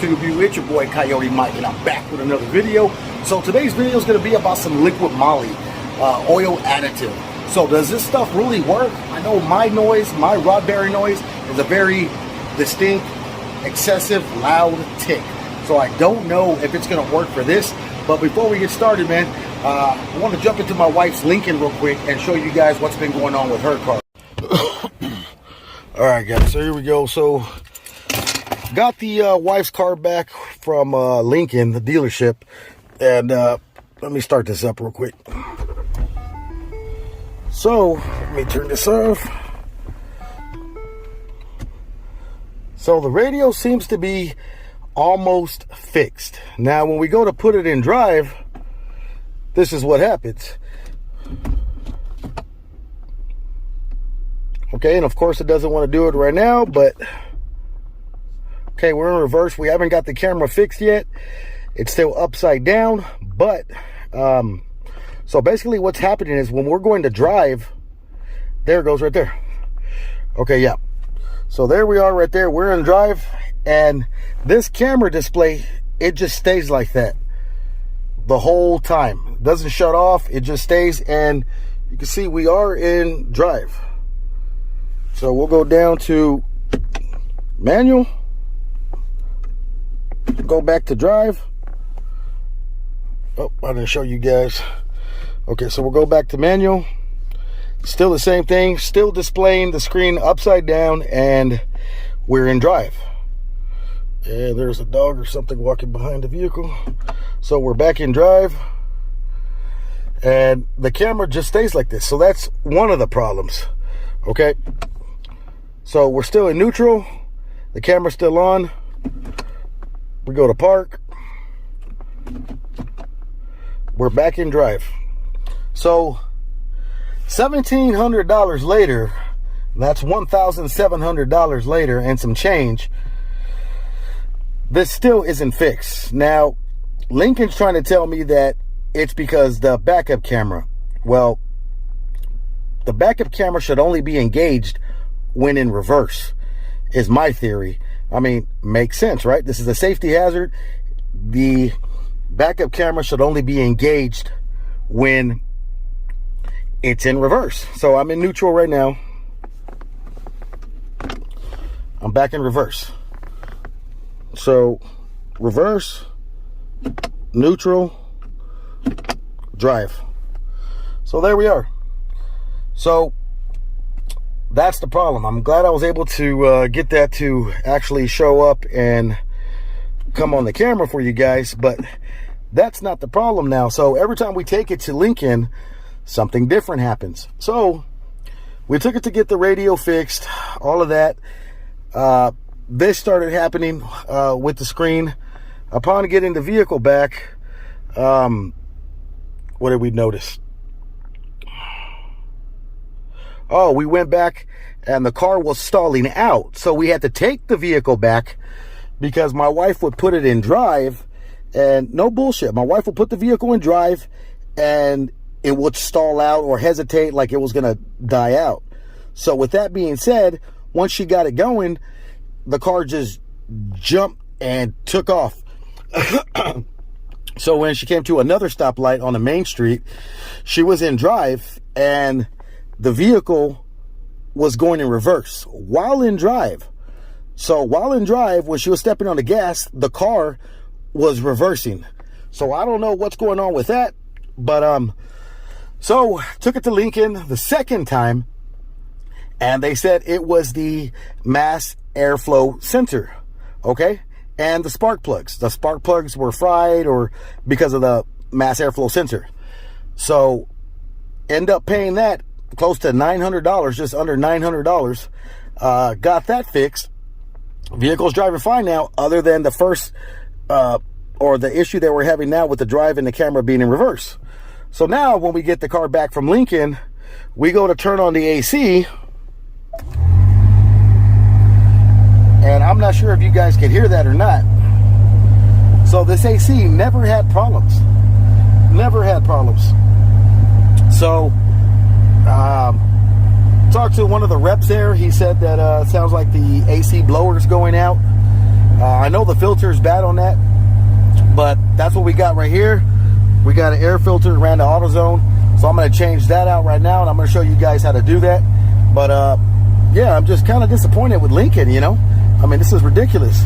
YouTube? It's your boy Coyote Mike, and I'm back with another video. So today's video is going to be about some liquid moly oil additive. So does this stuff really work? I know my noise, my rod bearing noise, is a very distinct, excessive, loud tick. So I don't know if it's going to work for this. But before we get started, man, I want to jump into my wife's Lincoln real quick and show you guys what's been going on with her car. All right, guys, so here we go. So got the wife's car back from Lincoln, the dealership, and let me start this up real quick. So let me turn this off. So the radio seems to be almost fixed. Now when we go to put it in drive, this is what happens. Okay, and of course it doesn't want to do it right now, but okay, we're in reverse. We haven't got the camera fixed yet. It's still upside down, but so basically what's happening is when we're going to drive, there it goes right there. Okay, yeah. So there we are right there. We're in drive, and this camera display, it just stays like that the whole time. It doesn't shut off. It just stays, and you can see we are in drive. So we'll go down to manual, go back to drive. Oh, I didn't show you guys. Okay, so we'll go back to manual. Still the same thing, still displaying the screen upside down, and we're in drive. Yeah, there's a dog or something walking behind the vehicle. So we're back in drive, and the camera just stays like this. So that's one of the problems. Okay, so we're still in neutral, the camera's still on. We go to park, we're back in drive. So $1,700 later, that's $1,700 later and some change, this still isn't fixed. Now Lincoln's trying to tell me that it's because the backup camera. Well, the backup camera should only be engaged when in reverse, is my theory. I mean, makes sense, right? This is a safety hazard. The backup camera should only be engaged when it's in reverse. So I'm in neutral right now. I'm back in reverse. So reverse, neutral, drive. So there we are. So that's the problem. I'm glad I was able to get that to actually show up and come on the camera for you guys, but that's not the problem now. So every time we take it to Lincoln, something different happens. So we took it to get the radio fixed, all of that. This started happening with the screen. Upon getting the vehicle back, what did we notice? Oh, we went back and the car was stalling out. So we had to take the vehicle back because my wife would put it in drive, and no bullshit, my wife would put the vehicle in drive and it would stall out or hesitate like it was going to die out. So with that being said, once she got it going, the car just jumped and took off. So when she came to another stoplight on the main street, she was in drive and the vehicle was going in reverse while in drive. So while in drive, when she was stepping on the gas, the car was reversing. So I don't know what's going on with that, but so took it to Lincoln the second time, and they said it was the mass airflow sensor. Okay, and the spark plugs. The spark plugs were fried, or because of the mass airflow sensor. So end up paying that close to $900, just under $900. Got that fixed. Vehicle's driving fine now, other than the first or the issue that we're having now with the drive and the camera being in reverse. So now when we get the car back from Lincoln, we go to turn on the AC, and I'm not sure if you guys can hear that or not. So this AC never had problems. Never had problems. So talked to one of the reps there. He said that sounds like the AC blower is going out. I know the filter is bad on that, but that's what we got right here. We got an air filter, ran to AutoZone, so I'm going to change that out right now, and I'm going to show you guys how to do that. But yeah, I'm just kind of disappointed with Lincoln, you know. I mean, this is ridiculous.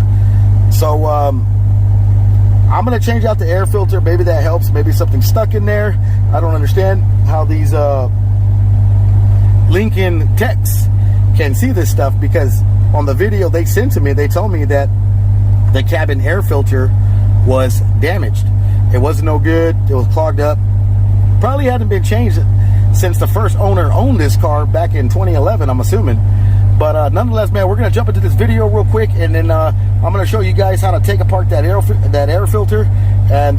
So I'm going to change out the air filter. Maybe that helps. Maybe something stuck in there. I don't understand how these Lincoln techs can see this stuff, because on the video they sent to me, they told me that the cabin air filter was damaged. It wasn't no good. It was clogged up. Probably hadn't been changed since the first owner owned this car back in 2011, I'm assuming. But nonetheless, man, we're going to jump into this video real quick, and then I'm going to show you guys how to take apart that air filter, and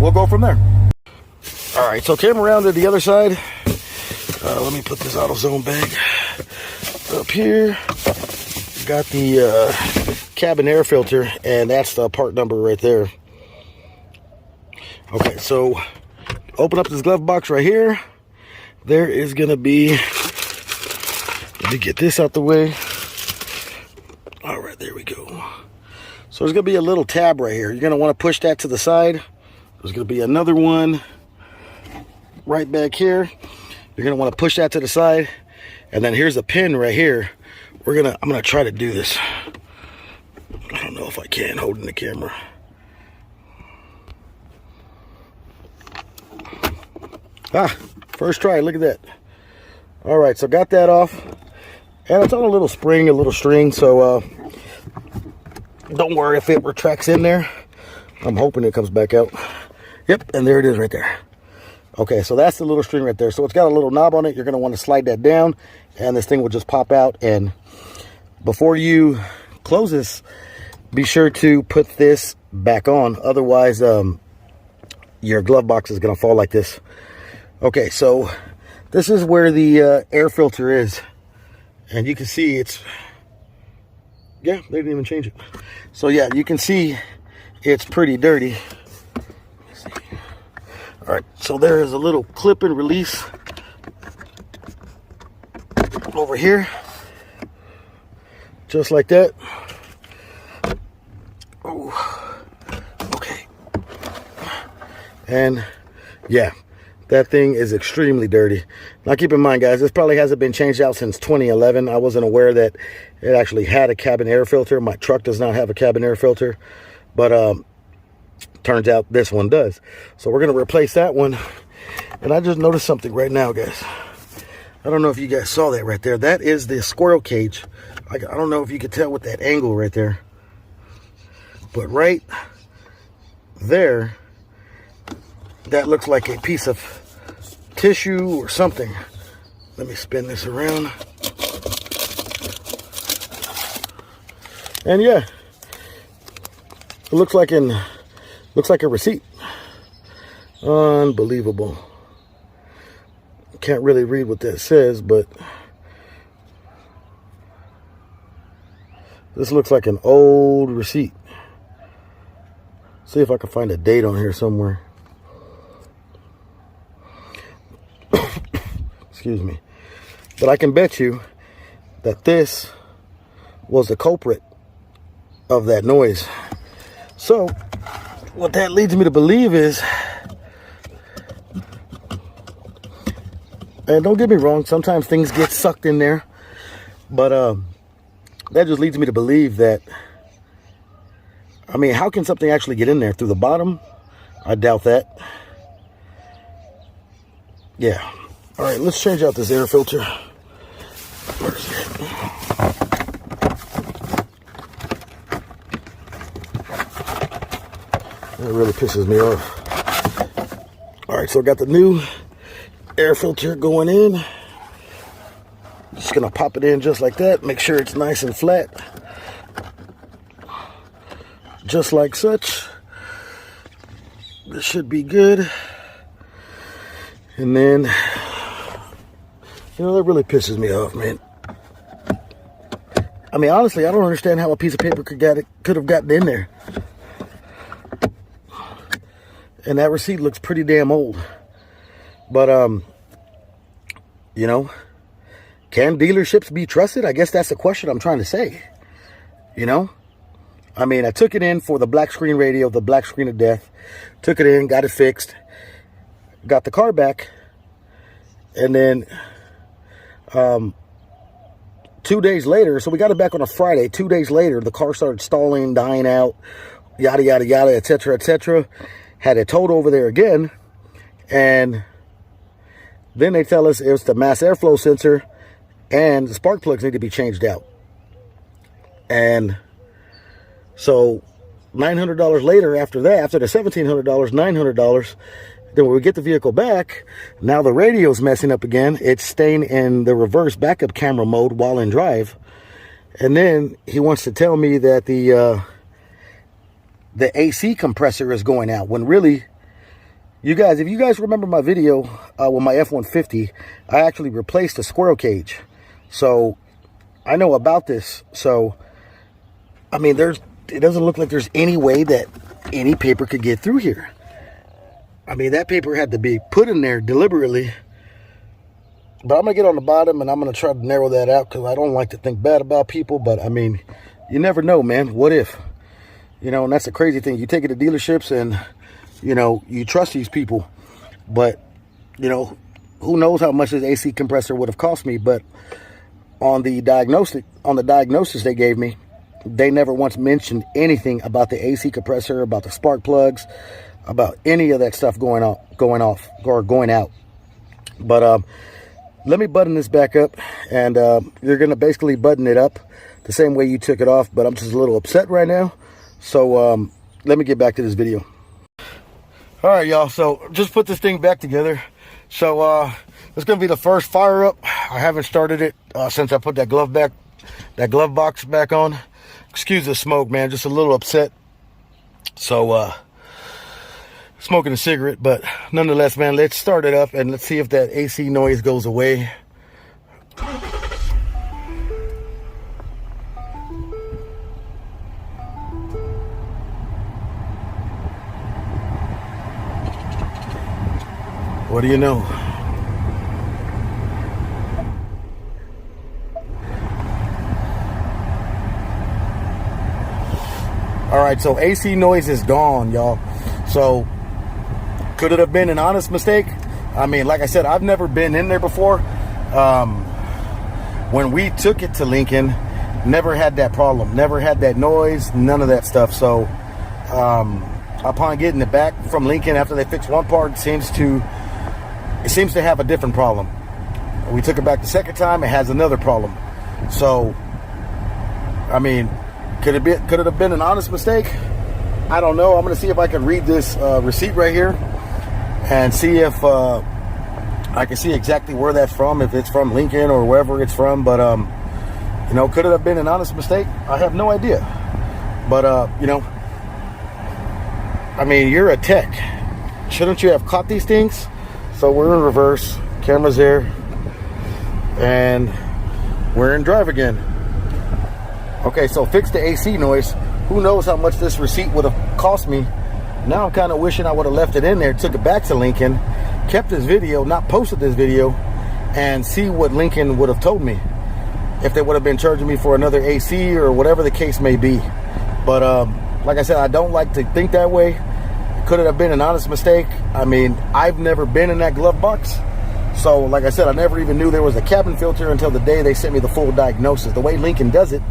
we'll go from there. All right, so came around to the other side. Let me put this AutoZone bag up here. Got the cabin air filter, and that's the part number right there. Okay, so open up this glove box right here. There is going to be, let me get this out the way. All right, there we go. So there's going to be a little tab right here. You're going to want to push that to the side. There's going to be another one right back here. You're going to want to push that to the side. And then here's a pin right here. I'm going to try to do this. I don't know if I can, holding the camera. First try, look at that. All right, so got that off. And it's on a little spring, a little string, so don't worry if it retracts in there. I'm hoping it comes back out. Yep, and there it is right there. Okay, so that's the little string right there. So it's got a little knob on it. You're going to want to slide that down, and this thing will just pop out. And before you close this, be sure to put this back on. Otherwise, your glove box is going to fall like this. Okay, so this is where the air filter is. And you can see it's, yeah, they didn't even change it. So yeah, you can see it's pretty dirty. All right, so there is a little clip and release over here, just like that. Oh, okay. And yeah, that thing is extremely dirty. Now keep in mind, guys, this probably hasn't been changed out since 2011. I wasn't aware that it actually had a cabin air filter. My truck does not have a cabin air filter, but turns out this one does. So we're going to replace that one. And I just noticed something right now, guys. I don't know if you guys saw that right there. That is the squirrel cage. I don't know if you could tell with that angle right there. But right there, that looks like a piece of tissue or something. Let me spin this around. And yeah, it looks like a receipt. Unbelievable. Can't really read what that says, but this looks like an old receipt. See if I can find a date on here somewhere. Excuse me. But I can bet you that this was the culprit of that noise. So what that leads me to believe is, and don't get me wrong, sometimes things get sucked in there, but that just leads me to believe that, I mean, how can something actually get in there? Through the bottom? I doubt that. Yeah. All right, let's change out this air filter. Where's it? That really pisses me off. All right, so I got the new air filter going in. Just gonna pop it in just like that. Make sure it's nice and flat. Just like such. This should be good. And then, you know, that really pisses me off, man. I mean, honestly, I don't understand how a piece of paper could have gotten in there. And that receipt looks pretty damn old. But, you know, can dealerships be trusted? I guess that's the question I'm trying to say. You know? I mean, I took it in for the black screen radio, the black screen of death. Took it in, got it fixed, got the car back, and then 2 days later, so we got it back on a Friday. 2 days later, the car started stalling, dying out, yada, yada, yada, etc., etc. Had it towed over there again, and then they tell us it's the mass airflow sensor and the spark plugs need to be changed out. And so $900 later, after that, after the $1,700, $900, then when we get the vehicle back, now the radio's messing up again. It's staying in the reverse backup camera mode while in drive. And then he wants to tell me that the AC compressor is going out, when really, you guys, if you guys remember my video with my F-150, I actually replaced the squirrel cage. So I know about this. So, I mean, it doesn't look like there's any way that any paper could get through here. I mean, that paper had to be put in there deliberately. But I'm going to get on the bottom and I'm going to try to narrow that out, because I don't like to think bad about people. But, I mean, you never know, man. What if? You know, and that's the crazy thing. You take it to dealerships and, you know, you trust these people. But, you know, who knows how much this AC compressor would have cost me. But on the diagnosis they gave me, they never once mentioned anything about the AC compressor, about the spark plugs, about any of that stuff going out. But let me button this back up, and you're going to basically button it up the same way you took it off, but I'm just a little upset right now. So let me get back to this video. All right, y'all, so just put this thing back together. So it's going to be the first fire up. I haven't started it since I put that glove box back on. Excuse the smoke, man, just a little upset. So smoking a cigarette, but nonetheless, man, let's start it up and let's see if that AC noise goes away. What do you know? All right, so AC noise is gone, y'all. So could it have been an honest mistake? I mean, like I said, I've never been in there before. When we took it to Lincoln, never had that problem, never had that noise, none of that stuff. So upon getting it back from Lincoln after they fixed one part, it seems to have a different problem. We took it back the second time, it has another problem. So I mean, could it have been an honest mistake? I don't know. I'm going to see if I can read this receipt right here and see if I can see exactly where that's from, if it's from Lincoln or wherever it's from. But, you know, could it have been an honest mistake? I have no idea. But, you know, I mean, you're a tech. Shouldn't you have caught these things? So we're in reverse. Camera's there. And we're in drive again. Okay, so fix the AC noise. Who knows how much this receipt would have cost me. Now I'm kind of wishing I would have left it in there, took it back to Lincoln, kept this video, not posted this video, and see what Lincoln would have told me. If they would have been charging me for another AC or whatever the case may be. But like I said, I don't like to think that way. Could it have been an honest mistake? I mean, I've never been in that glove box. So like I said, I never even knew there was a cabin filter until the day they sent me the full diagnosis. The way Lincoln does it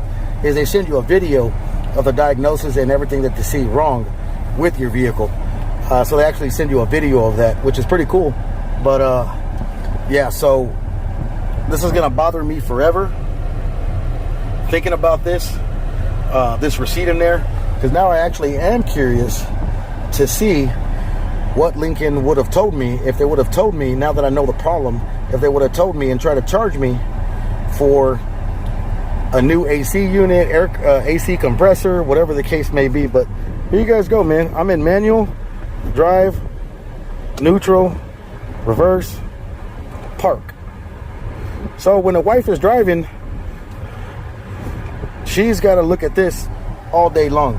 is they send you a video of the diagnosis and everything that they see wrong with your vehicle. So they actually send you a video of that, which is pretty cool. But yeah, so this is gonna bother me forever, thinking about this receipt in there, because now I actually am curious to see what Lincoln would have told me if they would have told me, now that I know the problem, if they would have told me and tried to charge me for a new AC unit, AC compressor, whatever the case may be. But here you guys go, man. I'm in manual, drive, neutral, reverse, park. So when the wife is driving, she's got to look at this all day long.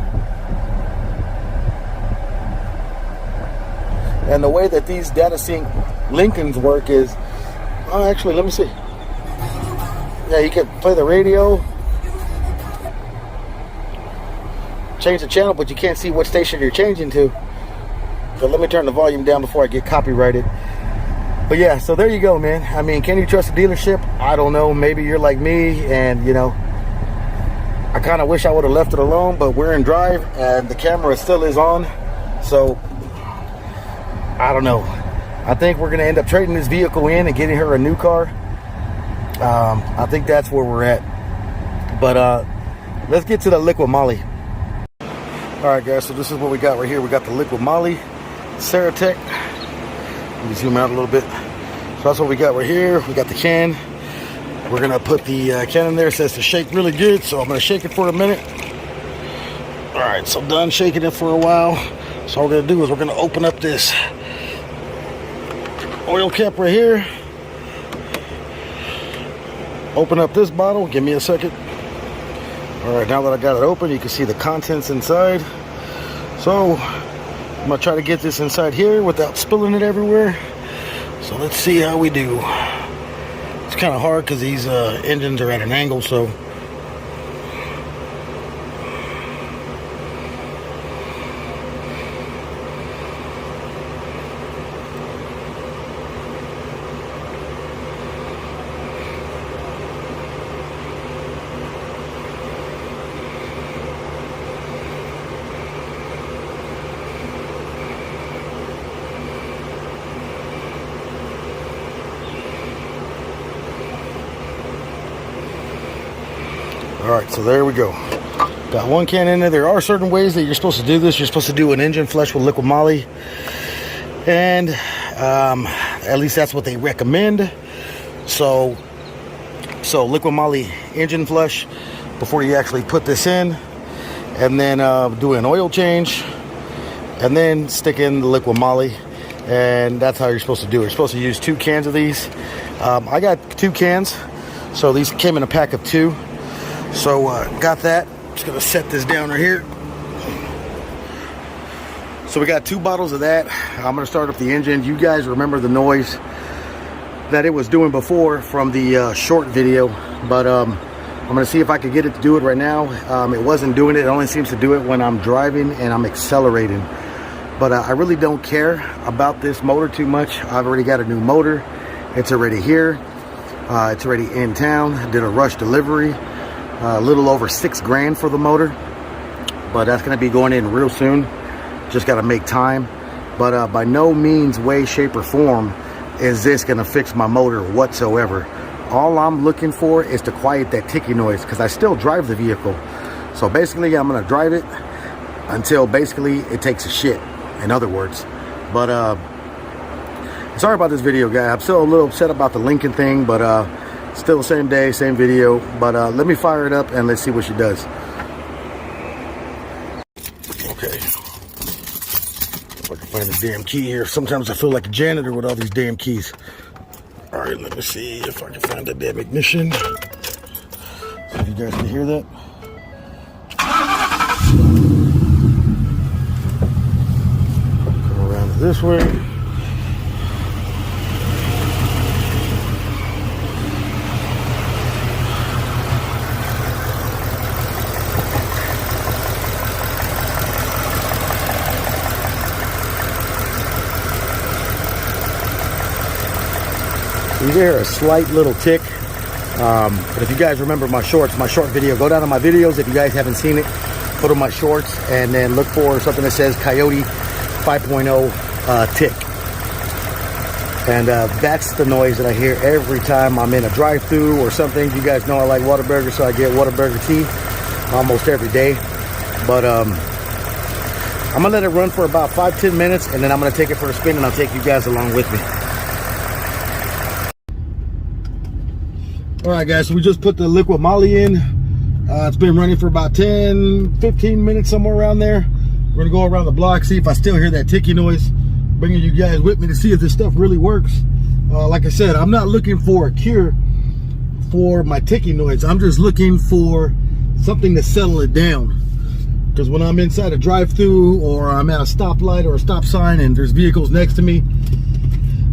And the way that these data sync Lincolns work is, oh, actually, let me see. Yeah, you can play the radio. change the channel, but you can't see what station you're changing to. So let me turn the volume down before I get copyrighted. But yeah, so there you go, man. I mean, can you trust a dealership? I don't know. Maybe you're like me, and you know, I kind of wish I would have left it alone, but we're in drive and the camera still is on. So I don't know. I think we're gonna end up trading this vehicle in and getting her a new car. I think that's where we're at. But let's get to the liqui moly. All right, guys, so this is what we got right here. We got the liqui moly Ceratec. Let me zoom out a little bit. So that's what we got right here. We got the can. We're gonna put the can in there. It says to shake really good, so I'm gonna shake it for a minute. All right, so done shaking it for a while. So all we're gonna do is we're gonna open up this oil cap right here. Open up this bottle. Give me a second. All right, now that I got it open, you can see the contents inside. So I'm gonna try to get this inside here without spilling it everywhere. So let's see how we do. It's kind of hard because these engines are at an angle, so. All right, so there we go. Got one can in there. There are certain ways that you're supposed to do this. You're supposed to do an engine flush with liqui moly, and at least that's what they recommend. So liqui moly engine flush before you actually put this in, and then do an oil change, and then stick in the liqui moly, and that's how you're supposed to do it. You're supposed to use 2 cans of these. I got 2 cans, so these came in a pack of 2. So got that. Just gonna set this down right here. So we got 2 bottles of that. I'm gonna start up the engine. You guys remember the noise that it was doing before from the short video, but I'm gonna see if I could get it to do it right now. It wasn't doing it. It only seems to do it when I'm driving and I'm accelerating. But I really don't care about this motor too much. I've already got a new motor. It's already here. It's already in town. Did a rush delivery. A little over $6 for the motor, but that's going to be going in real soon. Just got to make time. But by no means, way, shape, or form is this going to fix my motor whatsoever. All I'm looking for is to quiet that ticky noise, because I still drive the vehicle. So basically, I'm going to drive it until basically it takes a shit, in other words. But sorry about this video, guys. I'm still a little upset about the Lincoln thing, but still the same day, same video. But let me fire it up and let's see what she does. Okay. If I can find the damn key here. Sometimes I feel like a janitor with all these damn keys. All right, let me see if I can find the damn ignition. See if you guys can hear that. Come around this way. You hear a slight little tick, but if you guys remember my short video, go down to my videos if you guys haven't seen it, put on my shorts, and then look for something that says Coyote 5.0 tick. And that's the noise that I hear every time I'm in a drive-thru or something. You guys know I like Whataburger, so I get Whataburger tea almost every day. But I'm gonna let it run for about 5-10 minutes, and then I'm gonna take it for a spin, and I'll take you guys along with me. All right, guys, so we just put the liqui moly in. It's been running for about 10-15 minutes, somewhere around there. We're gonna go around the block, see if I still hear that ticky noise, bringing you guys with me to see if this stuff really works. Like I said, I'm not looking for a cure for my ticky noise. I'm just looking for something to settle it down. Because when I'm inside a drive-thru or I'm at a stoplight or a stop sign and there's vehicles next to me,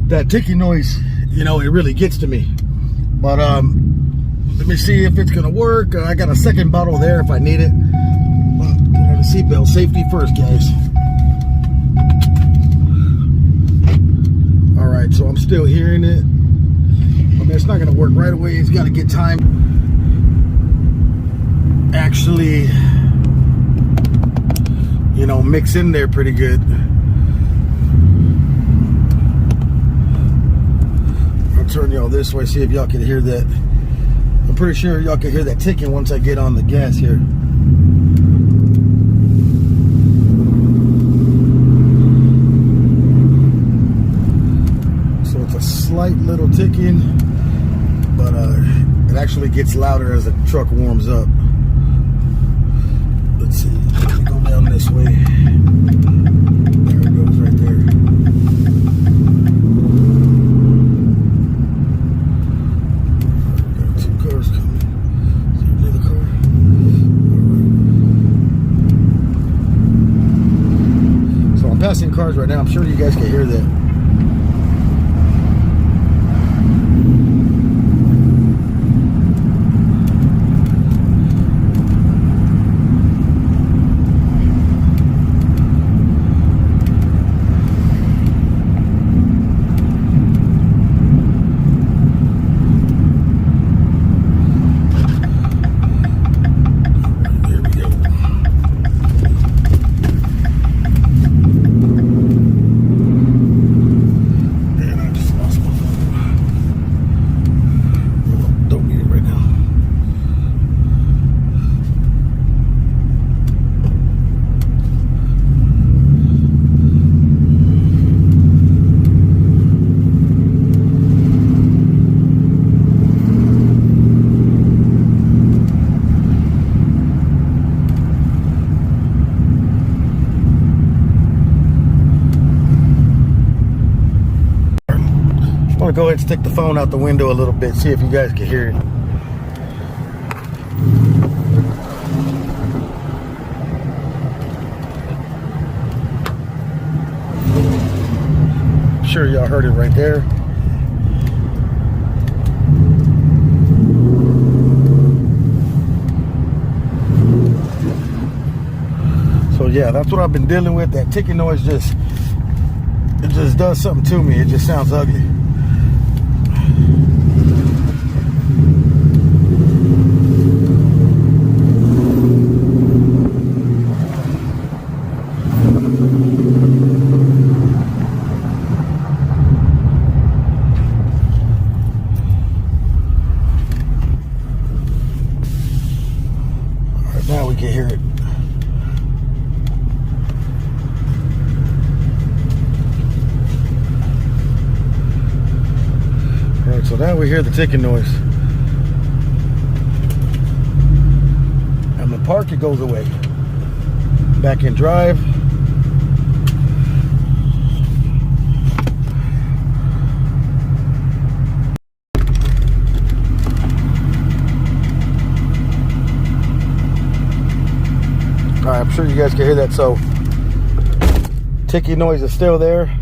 that ticky noise, you know, it really gets to me. But let me see if it's gonna work. I got a second bottle there if I need it. But let me seatbelt. Safety first, guys. All right, so I'm still hearing it. I mean, it's not gonna work right away. It's gotta get time. Actually, you know, mix in there pretty good. I'll turn y'all this way, see if y'all can hear that. I'm pretty sure y'all can hear that ticking once I get on the gas here. So it's a slight little ticking, but it actually gets louder as the truck warms up. Let's see, let me go down this way. There it goes right there. Got two cars coming. Is there another car? Right. So I'm passing cars right now. I'm sure you guys can hear that. I'm gonna go ahead and stick the phone out the window a little bit, see if you guys can hear it. I'm sure y'all heard it right there. So yeah, that's what I've been dealing with. That ticking noise it just does something to me. It just sounds ugly. All right, now we can hear it. Alright, so now we hear the ticking noise. And the park, it goes away. Back in drive. Alright, I'm sure you guys can hear that. So, ticking noise is still there.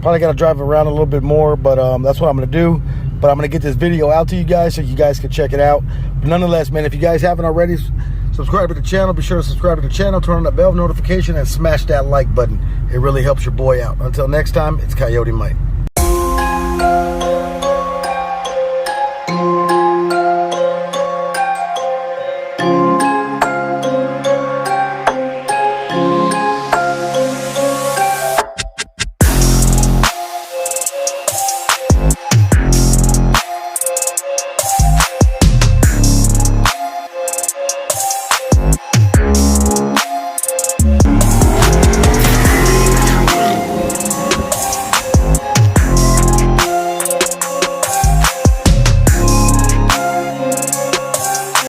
Probably got to drive around a little bit more, but that's what I'm going to do. But I'm going to get this video out to you guys so you guys can check it out. But nonetheless, man, if you guys haven't already, subscribe to the channel. Be sure to subscribe to the channel, turn on that bell notification, and smash that like button. It really helps your boy out. Until next time, it's Coyote Mike.